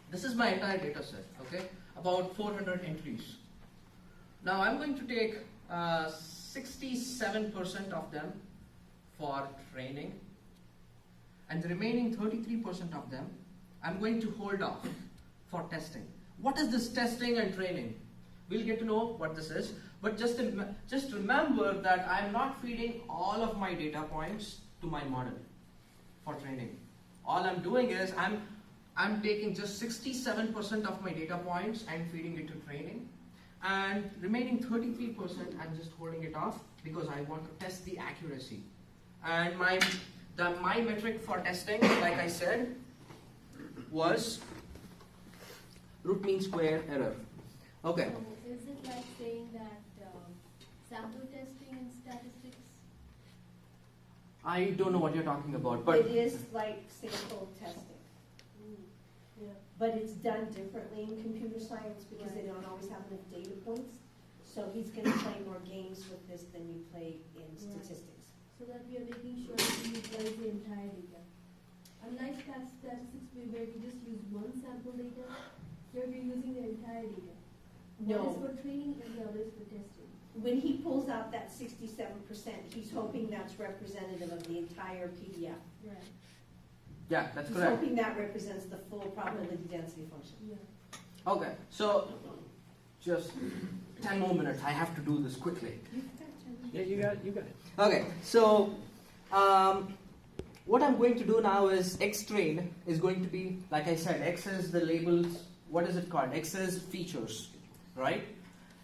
this is my entire data set, okay? About 400 entries. Now I'm going to take 67% of them for training, and the remaining 33% of them I'm going to hold off for testing. What is this testing and training? We'll get to know what this is, but just remember that I'm not feeding all of my data points to my model for training. All I'm doing is I'm taking just 67% of my data points and feeding it to training, and remaining 33% I'm just holding it off because I want to test the accuracy. And my metric for testing, like I said, was root mean square error. Okay. So is it like saying that sample testing in statistics? I don't know what you're talking about, but It is like sample testing. Yeah. But it's done differently in computer science because they don't always have enough data points. So he's going to play more games with this than you play in statistics. So that we are making sure that we utilize the entire data. Unlike statistics where we just use one sample data, here we're using the entire data. One is No, for training and the other is for testing. when he pulls out that 67%, he's hoping that's representative of the entire PDF. Right. yeah, that's He's correct. hoping that represents the full probability density function. Yeah. Okay, so just 10 more minutes. I have to do this quickly. Yeah, you got it. Okay, so what I'm going to do now is X train is going to be, like I said, X is the labels. What is it called? X is features, right?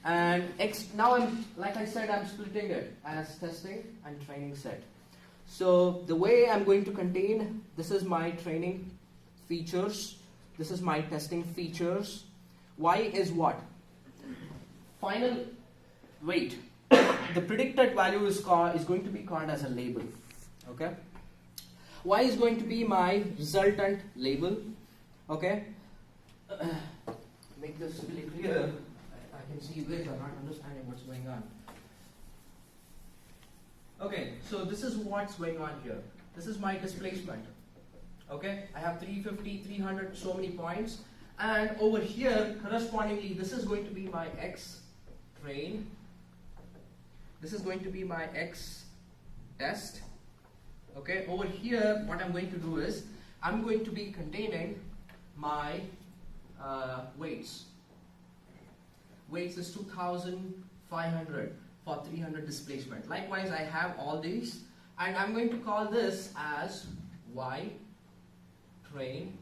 And X, now like I said, I'm splitting it as testing and training set. So the way I'm going to contain, this is my training features, this is my testing features. Y is what? Final weight. The predicted value is going to be called as a label. Okay? Y is going to be my resultant label. Okay? Make this really clear. I can see you guys are not understanding what's going on. Okay, so this is what's going on here. This is my displacement. Okay, I have 350, 300, so many points. And over here, correspondingly, this is going to be my X train. This is going to be my X test. Okay, over here, what I'm going to do is, I'm going to be containing my weights. Weights is 2,500 for 300 displacement. Likewise, I have all these, and I'm going to call this as Y train.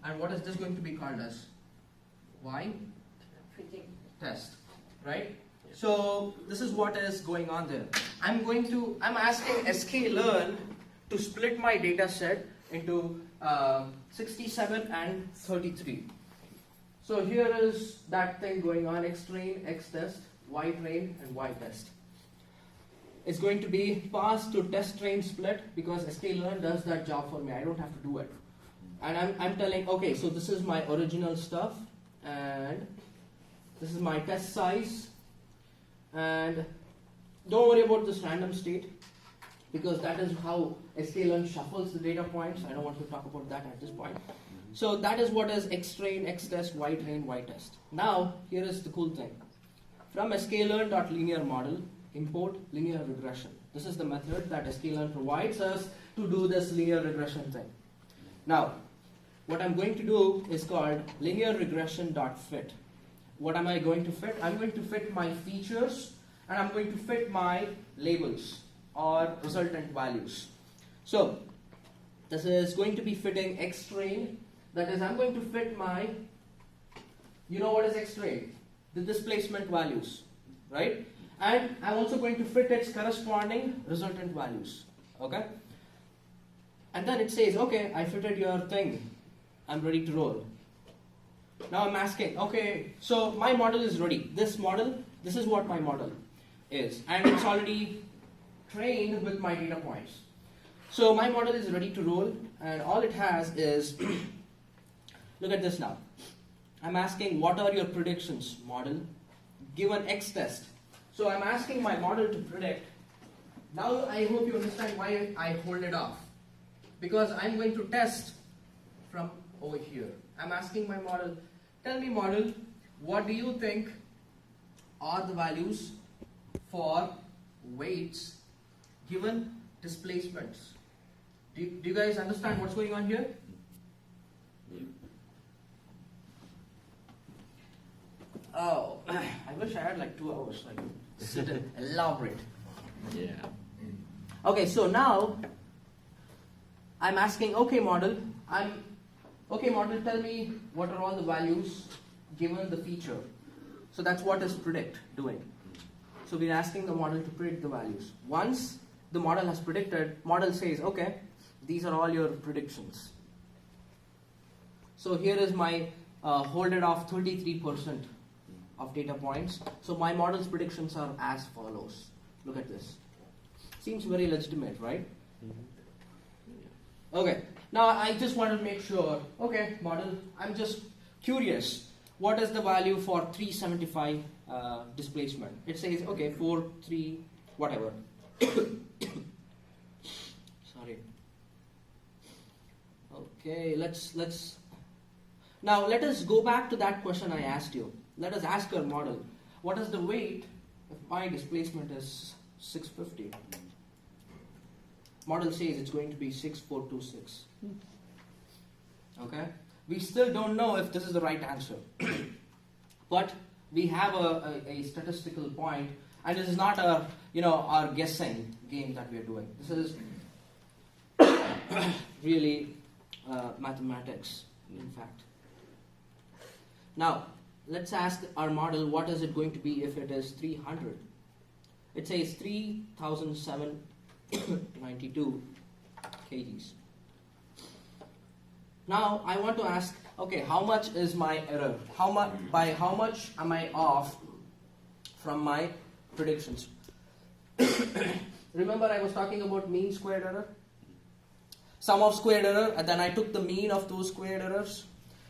And what is this going to be called as? Y test, right? So this is what is going on there. I'm asking sklearn to split my data set into 67 and 33. So here is that thing going on: X train, X test, Y train, and Y test. It's going to be passed to test train split because sklearn does that job for me. I don't have to do it. And I'm telling, okay, so this is my original stuff, and this is my test size, and don't worry about this random state because that is how sklearn shuffles the data points. I don't want to talk about that at this point. So that is what is X train, X test, Y train, Y test. Now here is the cool thing. From sklearn.linear model, import linear regression. This is the method that sklearn provides us to do this linear regression thing. Now, what I'm going to do is called linear regression.fit. What am I going to fit? I'm going to fit my features, and I'm going to fit my labels or resultant values. So this is going to be fitting X train. That is, I'm going to fit my, you know what is X train? The displacement values, right? And I'm also going to fit its corresponding resultant values, okay? And then it says, okay, I fitted your thing. I'm ready to roll. Now I'm asking, okay, so my model is ready. This is what my model is. And it's already trained with my data points. So my model is ready to roll, and all it has is, look at this now. I'm asking, what are your predictions, model? Given X test. So I'm asking my model to predict. Now I hope you understand why I hold it off. Because I'm going to test from over here. I'm asking my model, tell me model, what do you think are the values for weights given displacements? Do you guys understand what's going on here? Oh, I wish I had like 2 hours, like sit and elaborate. Yeah. Okay, so now I'm asking, okay model, tell me what are all the values given the feature. So that's what is predict doing. So we're asking the model to predict the values. Once the model has predicted, model says, okay, these are all your predictions. So here is my hold it off 33% of data points. So my model's predictions are as follows. Look at this. Seems very legitimate, right? Okay, now I just want to make sure, okay, model, I'm just curious, what is the value for 375 displacement? It says, okay, 4, 3, whatever. Sorry. Okay, now let us go back to that question I asked you. Let us ask our model, what is the weight if my displacement is 650? Model says it's going to be 6426. Okay? We still don't know if this is the right answer. But we have a statistical point, and this is not our guessing game that we are doing. This is really mathematics, in fact. Now, let's ask our model, what is it going to be if it is 300? It says 3,792 kgs. Now, I want to ask, okay, how much is my error? By how much am I off from my predictions? Remember I was talking about mean squared error? Sum of squared error, and then I took the mean of those squared errors.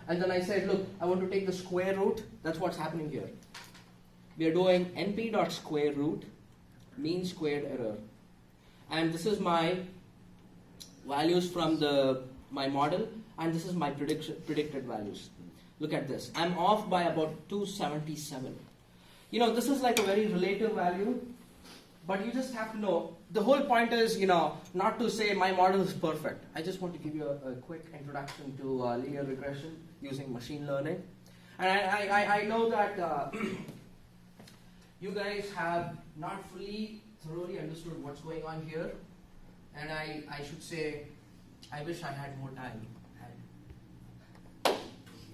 And then I said, look, I want to take the square root. That's what's happening here. We are doing np.square root mean squared error. And this is my values from my model, and this is my predicted values. Look at this. I'm off by about 277. This is like a very relative value. but you just have to know. The whole point is, not to say my model is perfect. I just want to give you a quick introduction to linear regression using machine learning. And I know that you guys have not fully, thoroughly understood what's going on here. And I should say, I wish I had more time. At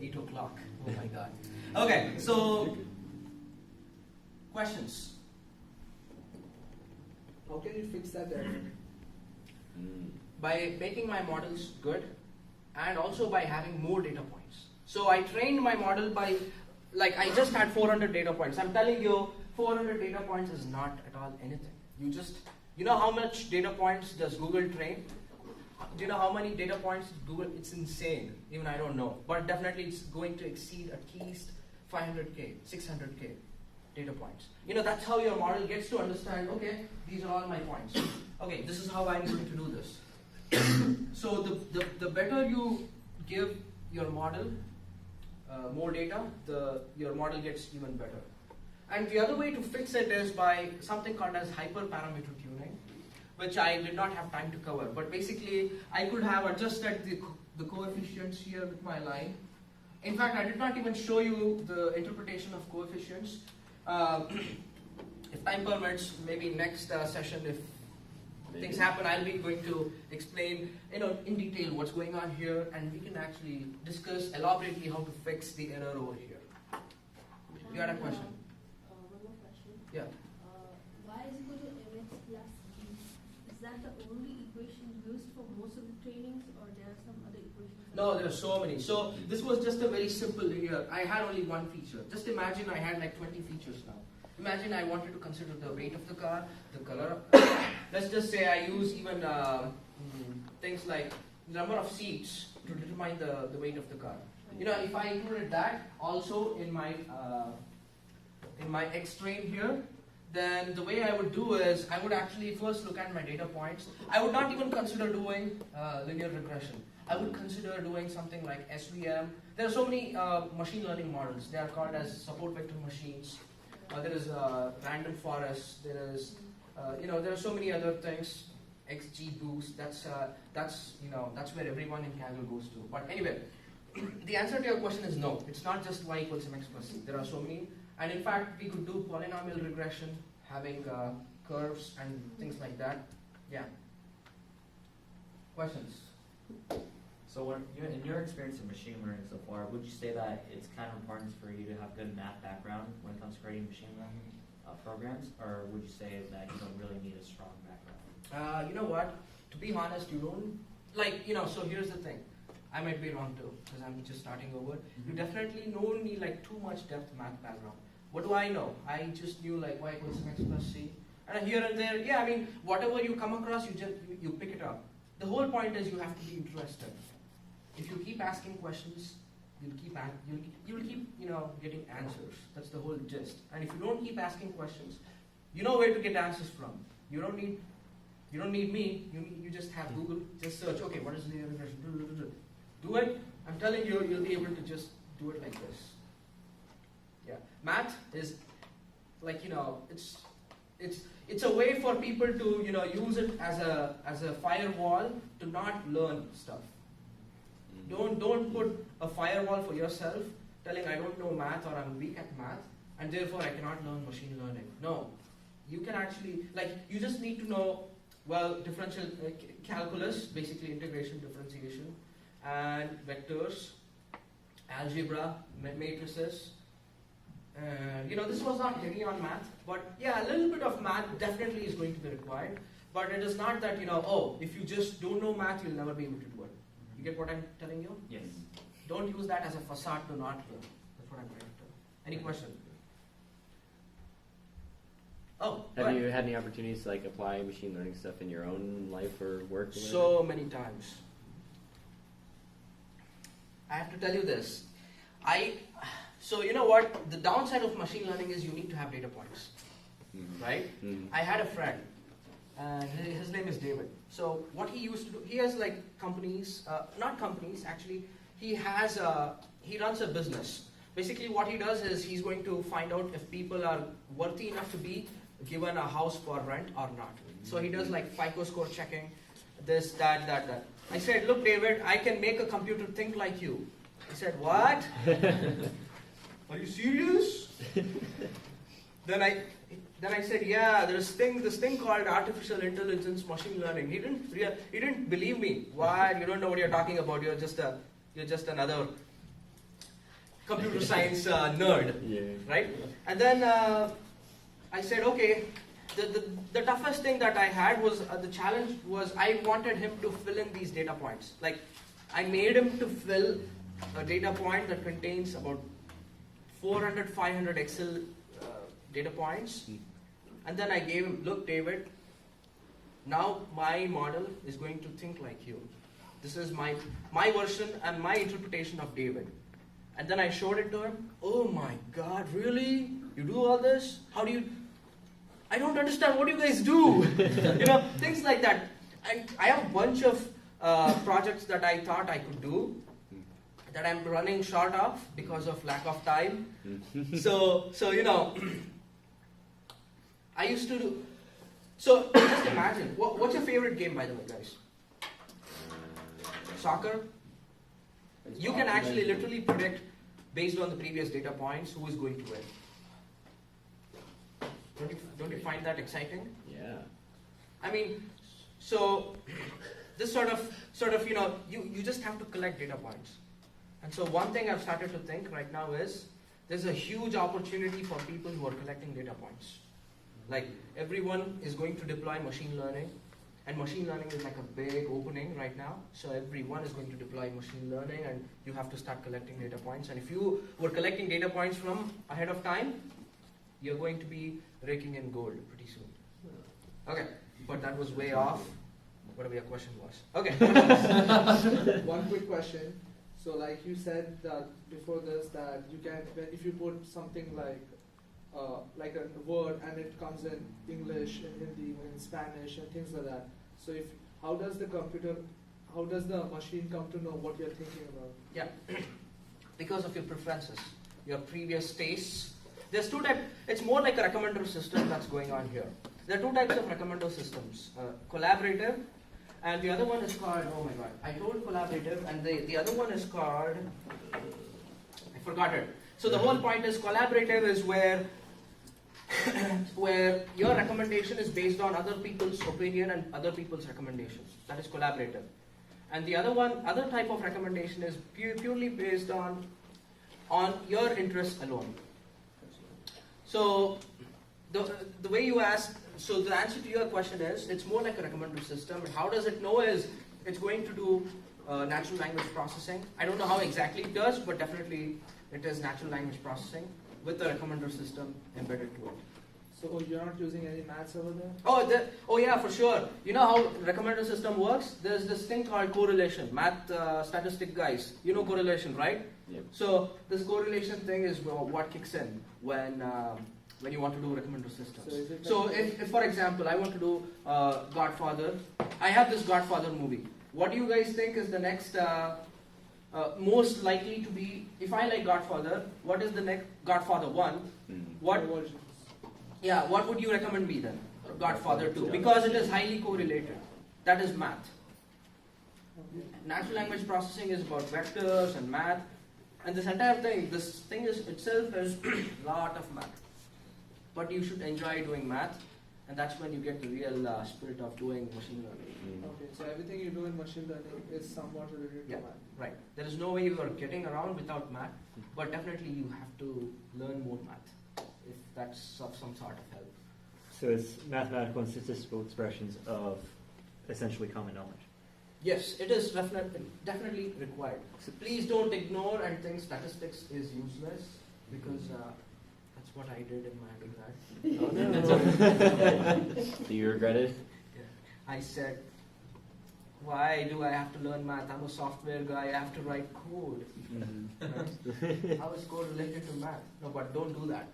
8 o'clock. Oh my God. Okay, so questions? How can you fix that error? By making my models good, and also by having more data points. So I trained my model by, I just had 400 data points. I'm telling you, 400 data points is not at all anything. You know how much data points does Google train? Do you know how many data points Google? It's insane. Even I don't know. But definitely it's going to exceed at least 500K, 600K data points. That's how your model gets to understand, okay, these are all my points. Okay, this is how I'm going to do this. So the better you give your model more data, your model gets even better. And the other way to fix it is by something called as hyperparameter tuning, which I did not have time to cover. But basically, I could have adjusted the coefficients here with my line. In fact, I did not even show you the interpretation of coefficients. If time permits, maybe next session, if things happen, I'll be going to explain in detail what's going on here, and we can actually discuss elaborately how to fix the error over here. You had a question? One more question. Yeah. Y is equal to mx plus b. Is that the only equation used for most of the trainings, or there are some other equations? No, there are so many. So this was just a very simple linear. I had only one feature. Just imagine I had like 20 features now. Imagine I wanted to consider the weight of the car, the color. Let's just say I use even things like the number of seats to determine the weight of the car. If I included that also in my X train here, then the way I would do is I would actually first look at my data points. I would not even consider doing linear regression. I would consider doing something like SVM. There are so many machine learning models. They are called as support vector machines. There is random forest. There is, there are so many other things. XGBoost. That's where everyone in Kaggle goes to. But anyway, the answer to your question is no. It's not just y equals mx plus c. There are so many. And in fact, we could do polynomial regression, having curves and things like that. Yeah. Questions? So in your experience in machine learning so far, would you say that it's kind of important for you to have good math background when it comes to creating machine learning programs, or would you say that you don't really need a strong background? You know what? To be honest, you don't, so here's the thing. I might be wrong too, because I'm just starting over. You definitely don't need too much depth math background. What do I know? I just knew y equals mx plus c. And here and there, yeah, whatever you come across, you pick it up. The whole point is you have to be interested. If you keep asking questions, you'll keep getting answers. That's the whole gist. And if you don't keep asking questions, you know where to get answers from. You don't need me. You just have Google. Just search. Okay, what is linear regression? Do it. I'm telling you, you'll be able to just do it like this. Yeah, math is it's a way for people to use it as a firewall to not learn stuff. Don't put a firewall for yourself telling I don't know math or I'm weak at math and therefore I cannot learn machine learning. No, you can actually you just need to know differential calculus, basically integration, differentiation, and vectors, algebra, matrices. This was not heavy on math, but yeah, a little bit of math definitely is going to be required. But it is not that if you just don't know math, you'll never be able to do it. You get what I'm telling you? Yes. Don't use that as a facade to not learn. That's what I'm trying to tell. Any question? Oh, Have you had any opportunities to apply machine learning stuff in your own life or work? Or so many times. I have to tell you this. So you know what? The downside of machine learning is you need to have data points, right? I had a friend, and his name is David. So what he used to do, he has companies, not companies actually. He runs a business. Basically, what he does is he's going to find out if people are worthy enough to be given a house for rent or not. So he does like FICO score checking, this, that. I said, look, David, I can make a computer think like you. He said, what? Are you serious? Then I said, yeah, there's this thing called artificial intelligence, machine learning. He didn't believe me. Why? You don't know what you're talking about. You're just another computer science nerd, right? And then I said, okay. The toughest thing that I had was the challenge was I wanted him to fill in these data points. Like I made him to fill a data point that contains about 400, 500 Excel data points. And then I gave him, look, David, now my model is going to think like you. This is my version and my interpretation of David. And then I showed it to him. Oh my God, really? You do all this? How do you? I don't understand. What do you guys do? Things like that. And I have a bunch of projects that I thought I could do that I'm running short of because of lack of time. So I used to do. So just imagine. What's your favorite game, by the way, guys? Soccer. You can actually literally predict based on the previous data points who is going to win. Don't you find that exciting? Yeah. I mean, so this sort of you just have to collect data points. And so one thing I've started to think right now is there's a huge opportunity for people who are collecting data points. Like everyone is going to deploy machine learning, and machine learning is like a big opening right now. So everyone is going to deploy machine learning, and you have to start collecting data points. And if you were collecting data points from ahead of time, you're going to be raking in gold pretty soon. Okay, but that was way off. Whatever your question was. Okay. One quick question. So like you said that before this that you can, if you put something like a word and it comes in English, in Hindi, in Spanish and things like that. So how does the machine come to know what you're thinking about? Yeah, because of your preferences, your previous tastes. There's two types. It's more like a recommender system that's going on here. There are two types of recommender systems: collaborative, and the other one is called. Oh my God! I told collaborative, and the other one is called. I forgot it. So the whole point is collaborative is where your recommendation is based on other people's opinion and other people's recommendations. That is collaborative. And the other type of recommendation is purely based on your interests alone. So the way you ask, so the answer to your question is, it's more like a recommender system. And how does it know is, it's going to do natural language processing. I don't know how exactly it does, but definitely it is natural language processing with the recommender system embedded to it. So you're not using any maths over there? Oh yeah, for sure. You know how recommender system works? There's this thing called correlation. Math statistic guys, you know correlation, right? Yep. So this correlation thing is what kicks in when you want to do recommender systems. So if for example I want to do Godfather, I have this Godfather movie. What do you guys think is the next most likely to be? If I like Godfather, what is the next Godfather 1? What would you recommend me then? Godfather 2, because it is highly correlated. That is math. Natural language processing is about vectors and math, and this entire thing, this thing itself is a lot of math. But you should enjoy doing math, and that's when you get the real spirit of doing machine learning. Okay, so everything you do in machine learning is somewhat related to math. Right. There is no way you are getting around without math, but definitely you have to learn more math, if that's of some sort of help. So it's mathematical and statistical expressions of essentially common knowledge. Yes, it is definitely required. So please don't ignore and think statistics is useless, because that's what I did in my undergrad. Do you regret it? I said, why do I have to learn math? I'm a software guy, I have to write code. Right? How is code related to math? No, but don't do that.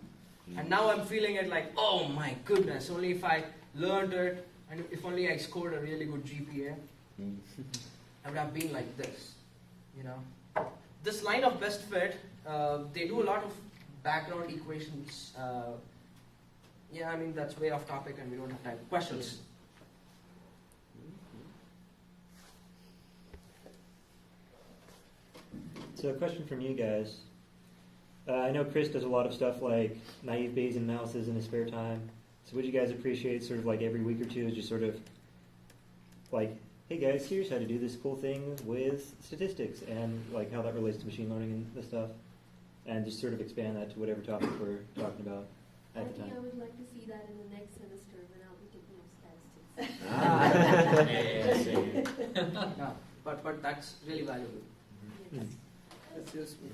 And now I'm feeling it like, oh my goodness, only if I learned it, and if only I scored a really good GPA, I would have been like this, you know. This line of best fit, they do a lot of background equations, Yeah, I mean that's way off topic, and we don't have time. Questions? So a question from you guys. I know Chris does a lot of stuff like naive Bayesian analysis in his spare time. So would you guys appreciate sort of like every week or two just sort of like, hey guys, here's how to do this cool thing with statistics and like how that relates to machine learning and the stuff, and just sort of expand that to whatever topic we're talking about I at the think I time. would like to see that in the next semester when I'll be taking up statistics. No, but that's really valuable. Mm. That's useful.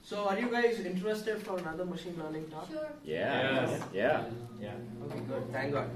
So are you guys interested for another machine learning talk? Sure. Yeah. Yeah. Yeah. Okay, good. Thank God.